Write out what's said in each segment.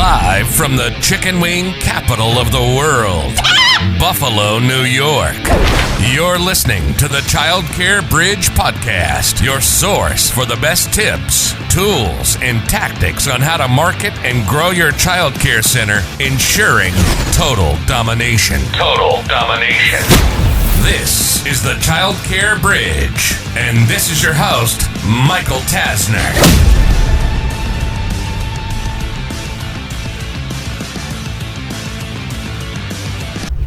Live from the chicken wing capital of the world, Buffalo, New York. You're listening to the Childcare Bridge Podcast, your source for the best tips, tools, and tactics on how to market and grow your childcare center, ensuring total domination. Total domination. This is the Childcare Bridge, and this is your host, Michael Tasner.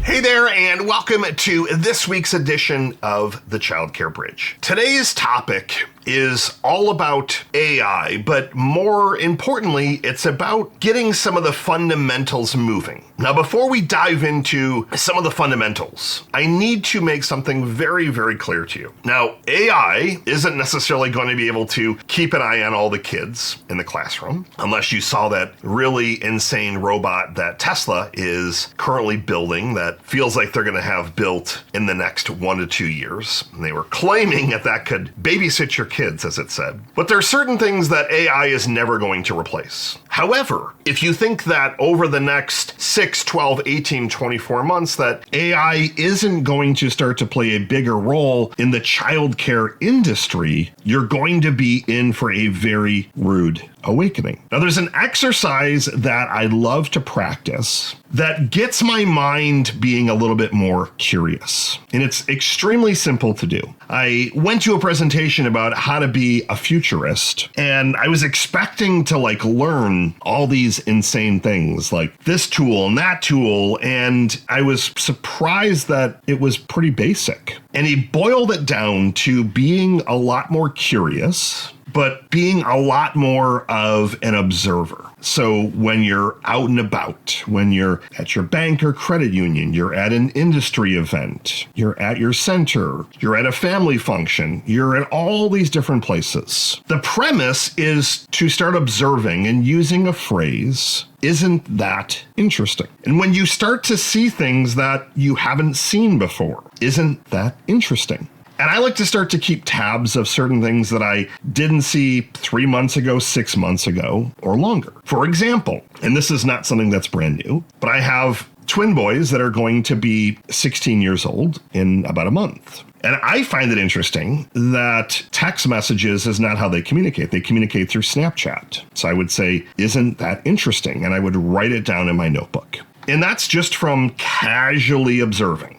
Hey there, and welcome to this week's edition of the Childcare Bridge. Today's topic is all about AI, but more importantly, it's about getting some of the fundamentals moving. Now, before we dive into some of the fundamentals, I need to make something very, very clear to you. Now, AI isn't necessarily going to be able to keep an eye on all the kids in the classroom, unless you saw that really insane robot that Tesla is currently building that feels like they're going to have built in the next 1 to 2 years. And they were claiming that could babysit your kids, as it said. But there are certain things that AI is never going to replace. However, if you think that over the next 6, 12, 18, 24 months that AI isn't going to start to play a bigger role in the childcare industry, you're going to be in for a very rude awakening. Now, there's an exercise that I love to practice that gets my mind being a little bit more curious. And it's extremely simple to do. I went to a presentation about how to be a futurist, and I was expecting to learn all these insane things like this tool and that tool, and I was surprised that it was pretty basic. And he boiled it down to being a lot more curious, but being a lot more of an observer. So when you're out and about, when you're at your bank or credit union, you're at an industry event, you're at your center, you're at a family function, you're at all these different places. The premise is to start observing and using a phrase, "Isn't that interesting?" And when you start to see things that you haven't seen before, isn't that interesting? And I like to start to keep tabs of certain things that I didn't see 3 months ago, 6 months ago, or longer. For example, and this is not something that's brand new, but I have twin boys that are going to be 16 years old in about a month. And I find it interesting that text messages is not how they communicate. They communicate through Snapchat. So I would say, "Isn't that interesting?" And I would write it down in my notebook. And that's just from casually observing.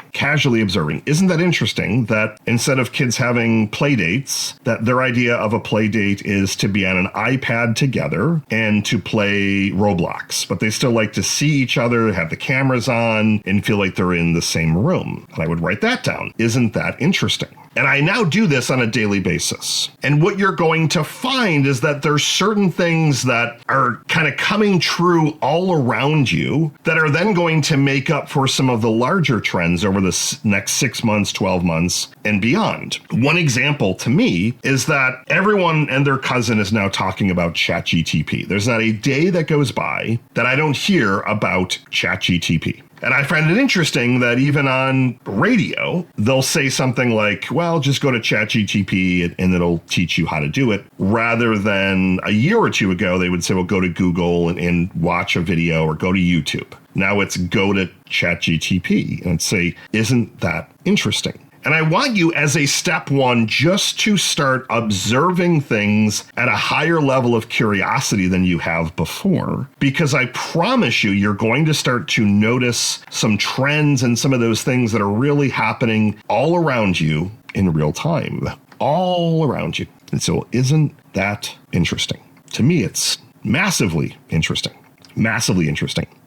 Isn't that interesting that instead of kids having play dates, that their idea of a play date is to be on an iPad together and to play Roblox, but they still like to see each other, have the cameras on, and feel like they're in the same room. And I would write that down. Isn't that interesting? And I now do this on a daily basis. And what you're going to find is that there's certain things that are kind of coming true all around you that are then going to make up for some of the larger trends over the next 6 months, 12 months, and beyond. One example to me is that everyone and their cousin is now talking about ChatGTP. There's not a day that goes by that I don't hear about ChatGTP. And I find it interesting that even on radio, they'll say something like, well, just go to ChatGTP and it'll teach you how to do it. Rather than a year or two ago, they would say, well, go to Google and watch a video or go to YouTube. Now it's go to ChatGTP and say, isn't that interesting? And I want you as a step one just to start observing things at a higher level of curiosity than you have before, because I promise you, you're going to start to notice some trends and some of those things that are really happening all around you in real time, all around you. And so isn't that interesting? To me, it's massively interesting.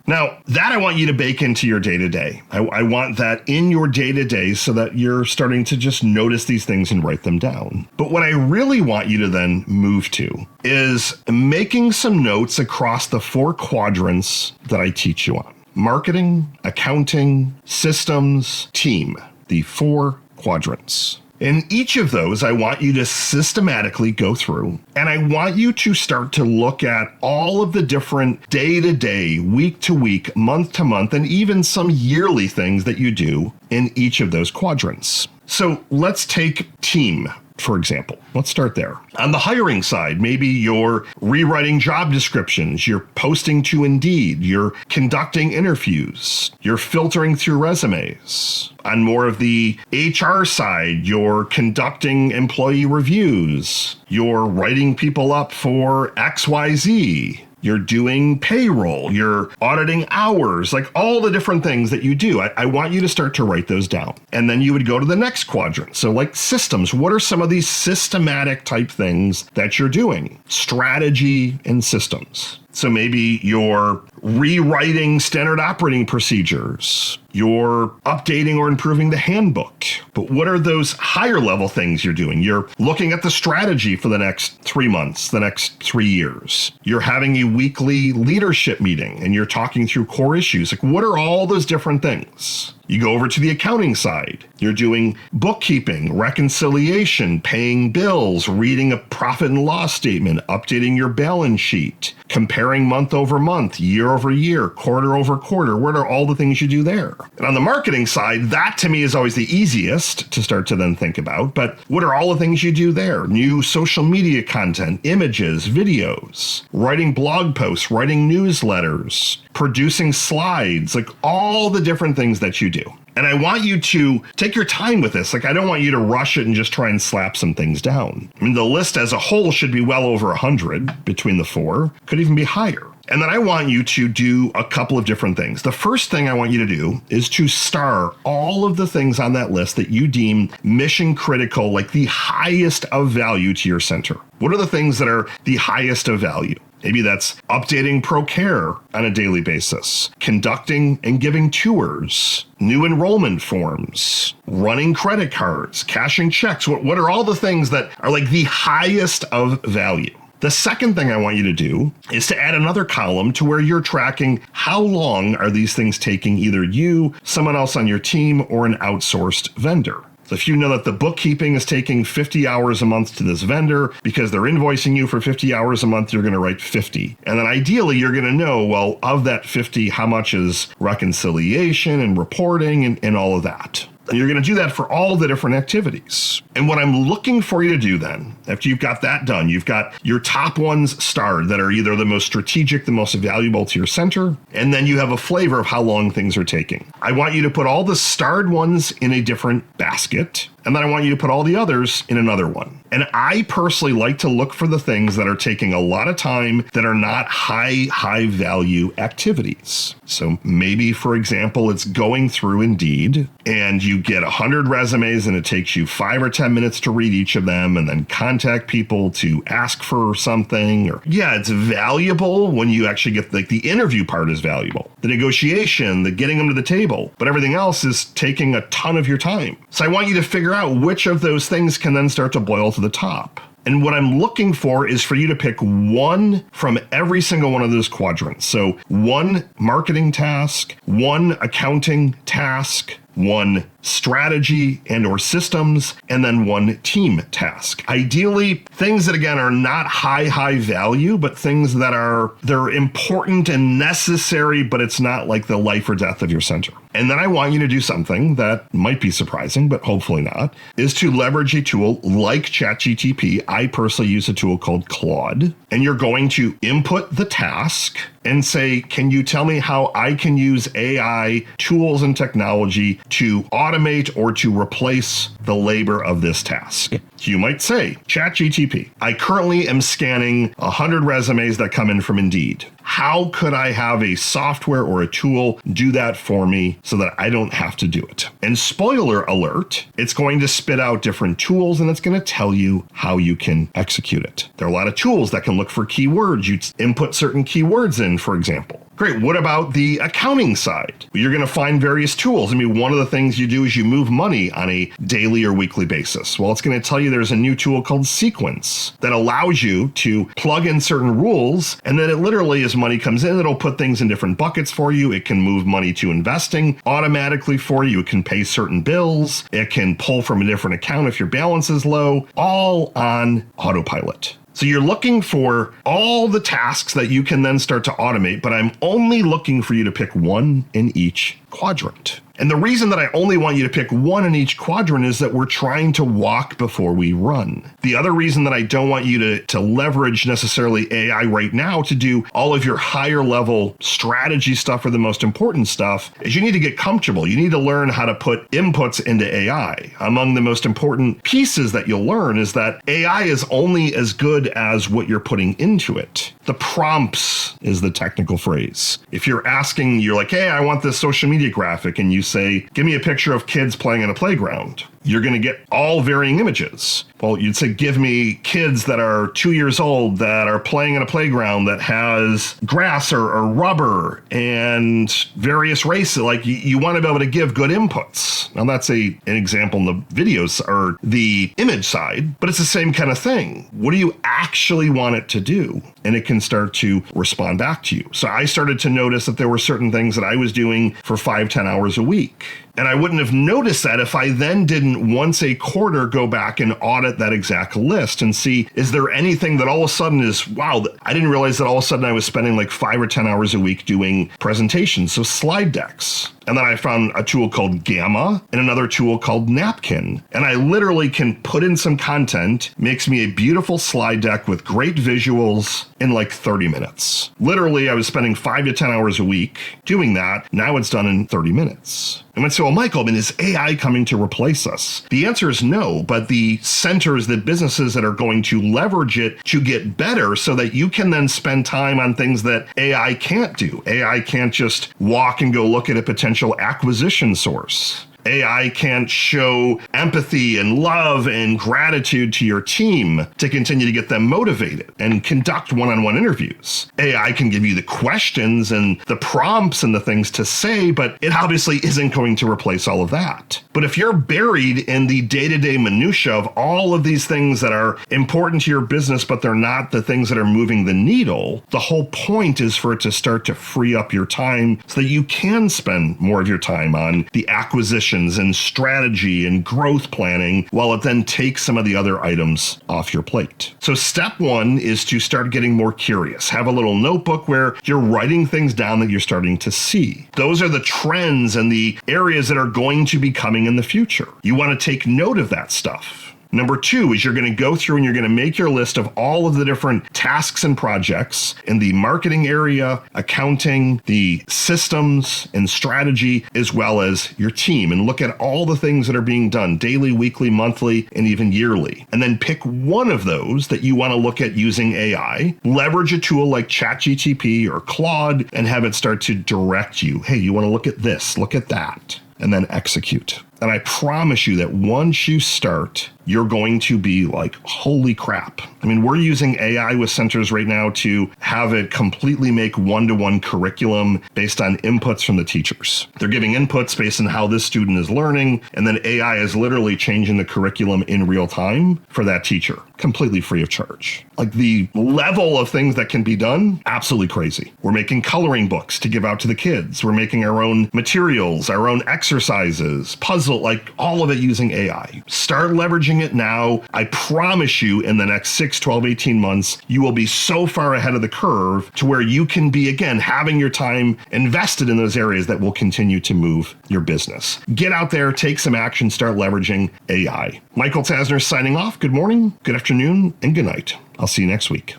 Now, that I want you to bake into your day-to-day. I want that in your day-to-day so that you're starting to just notice these things and write them down. But what I really want you to then move to is making some notes across the 4 quadrants that I teach you on. Marketing, accounting, systems, team. The 4 quadrants. In each of those, I want you to systematically go through, and I want you to start to look at all of the different day-to-day, week-to-week, month-to-month, and even some yearly things that you do in each of those quadrants. So let's take team. for example. Let's start there. On the hiring side, maybe you're rewriting job descriptions, you're posting to Indeed, you're conducting interviews, you're filtering through resumes. On more of the HR side, you're conducting employee reviews, you're writing people up for XYZ. You're doing payroll, you're auditing hours, like all the different things that you do. I want you to start to write those down. And then you would go to the next quadrant. So like systems, what are some of these systematic type things that you're doing? Strategy and systems. So maybe you're rewriting standard operating procedures. You're updating or improving the handbook. But what are those higher level things you're doing? You're looking at the strategy for the next 3 months, the next 3 years. You're having a weekly leadership meeting and you're talking through core issues. Like, what are all those different things? You go over to the accounting side. You're doing bookkeeping, reconciliation, paying bills, reading a profit and loss statement, updating your balance sheet, comparing month over month, year over year, quarter over quarter. What are all the things you do there? And on the marketing side, that to me is always the easiest to start to then think about. But what are all the things you do there? New social media content, images, videos, writing blog posts, writing newsletters, producing slides, like all the different things that you do. And I want you to take your time with this. Like, I don't want you to rush it and just try and slap some things down. I mean, the list as a whole should be well over 100 between the four, could even be higher. And then I want you to do a couple of different things. The first thing I want you to do is to star all of the things on that list that you deem mission critical, like the highest of value to your center. What are the things that are the highest of value? Maybe that's updating ProCare on a daily basis, conducting and giving tours, new enrollment forms, running credit cards, cashing checks. What are all the things that are like the highest of value? The second thing I want you to do is to add another column to where you're tracking how long are these things taking either you, someone else on your team, or an outsourced vendor. So if you know that the bookkeeping is taking 50 hours a month to this vendor because they're invoicing you for 50 hours a month, you're going to write 50. And then ideally, you're going to know, well, of that 50, how much is reconciliation and reporting and all of that. And you're going to do that for all the different activities. And what I'm looking for you to do then, after you've got that done, you've got your top ones starred that are either the most strategic, the most valuable to your center, and then you have a flavor of how long things are taking. I want you to put all the starred ones in a different basket, and then I want you to put all the others in another one. And I personally like to look for the things that are taking a lot of time that are not high value activities. So maybe, for example, it's going through Indeed and you get 100 resumes and it takes you 5 or 10 minutes to read each of them and then contact people to ask for something. Or yeah, it's valuable when you actually get like the interview part is valuable. The negotiation, the getting them to the table, but everything else is taking a ton of your time. So I want you to figure out which of those things can then start to boil to the top. And what I'm looking for is for you to pick one from every single one of those quadrants. So one marketing task, one accounting task, one strategy and or systems, and then one team task. Ideally, things that again are not high value, but things that they're important and necessary, but it's not like the life or death of your center. And then I want you to do something that might be surprising, but hopefully not, is to leverage a tool like ChatGPT. I personally use a tool called Claude, and you're going to input the task and say, can you tell me how I can use AI tools and technology to automate or to replace the labor of this task? You might say, ChatGPT, I currently am scanning 100 resumes that come in from Indeed. How could I have a software or a tool do that for me so that I don't have to do it? And spoiler alert, it's going to spit out different tools and it's going to tell you how you can execute it. There are a lot of tools that can look for keywords. You input certain keywords in, for example. Great. What about the accounting side? You're going to find various tools. I mean, one of the things you do is you move money on a daily or weekly basis. Well, it's going to tell you there's a new tool called Sequence that allows you to plug in certain rules, and then it literally, as money comes in, it'll put things in different buckets for you. It can move money to investing automatically for you. It can pay certain bills. It can pull from a different account if your balance is low, all on autopilot. So you're looking for all the tasks that you can then start to automate, but I'm only looking for you to pick one in each quadrant. And the reason that I only want you to pick one in each quadrant is that we're trying to walk before we run. The other reason that I don't want you to leverage necessarily AI right now to do all of your higher level strategy stuff or the most important stuff is you need to get comfortable. You need to learn how to put inputs into AI. Among the most important pieces that you'll learn is that AI is only as good as what you're putting into it. The prompts is the technical phrase. If you're asking, you're like, hey, I want this social media graphic, and you say, give me a picture of kids playing in a playground, you're going to get all varying images. Well, you'd say, give me kids that are 2 years old that are playing in a playground that has grass or rubber and various races. Like, you want to be able to give good inputs. Now, that's an example in the videos or the image side, but it's the same kind of thing. What do you actually want it to do? And it can start to respond back to you. So I started to notice that there were certain things that I was doing for 5-10 hours a week. And I wouldn't have noticed that if I then didn't once a quarter go back and audit that exact list and see, is there anything that all of a sudden is, wow, I didn't realize that all of a sudden I was spending like 5 or 10 hours a week doing presentations, so slide decks. And then I found a tool called Gamma and another tool called Napkin. And I literally can put in some content, makes me a beautiful slide deck with great visuals in like 30 minutes. Literally, I was spending 5 to 10 hours a week doing that. Now it's done in 30 minutes. I went, so, well, Michael, is AI coming to replace us? The answer is no, but the centers, the businesses that are going to leverage it to get better so that you can then spend time on things that AI can't do. AI can't just walk and go look at a potential acquisition source. AI can't show empathy and love and gratitude to your team to continue to get them motivated and conduct one-on-one interviews. AI can give you the questions and the prompts and the things to say, but it obviously isn't going to replace all of that. But if you're buried in the day-to-day minutia of all of these things that are important to your business, but they're not the things that are moving the needle, the whole point is for it to start to free up your time so that you can spend more of your time on the acquisition and strategy and growth planning, while it then takes some of the other items off your plate. So step one is to start getting more curious. Have a little notebook where you're writing things down that you're starting to see. Those are the trends and the areas that are going to be coming in the future. You want to take note of that stuff. Number two is you're going to go through and you're going to make your list of all of the different tasks and projects in the marketing area, accounting, the systems and strategy, as well as your team, and look at all the things that are being done daily, weekly, monthly, and even yearly. And then pick one of those that you want to look at using AI, leverage a tool like ChatGPT or Claude, and have it start to direct you. Hey, you want to look at this, look at that, and then execute. And I promise you that once you start, you're going to be like, holy crap. We're using AI with centers right now to have it completely make one-to-one curriculum based on inputs from the teachers. They're giving inputs based on how this student is learning, and then AI is literally changing the curriculum in real time for that teacher, completely free of charge. Like, the level of things that can be done, absolutely crazy. We're making coloring books to give out to the kids. We're making our own materials, our own exercises, puzzle, like all of it using AI. Start leveraging it now. I promise you in the next 6, 12, 18 months, you will be so far ahead of the curve to where you can be, again, having your time invested in those areas that will continue to move your business. Get out there, take some action, start leveraging AI. Michael Tasner signing off. Good morning, good afternoon, and good night. I'll see you next week.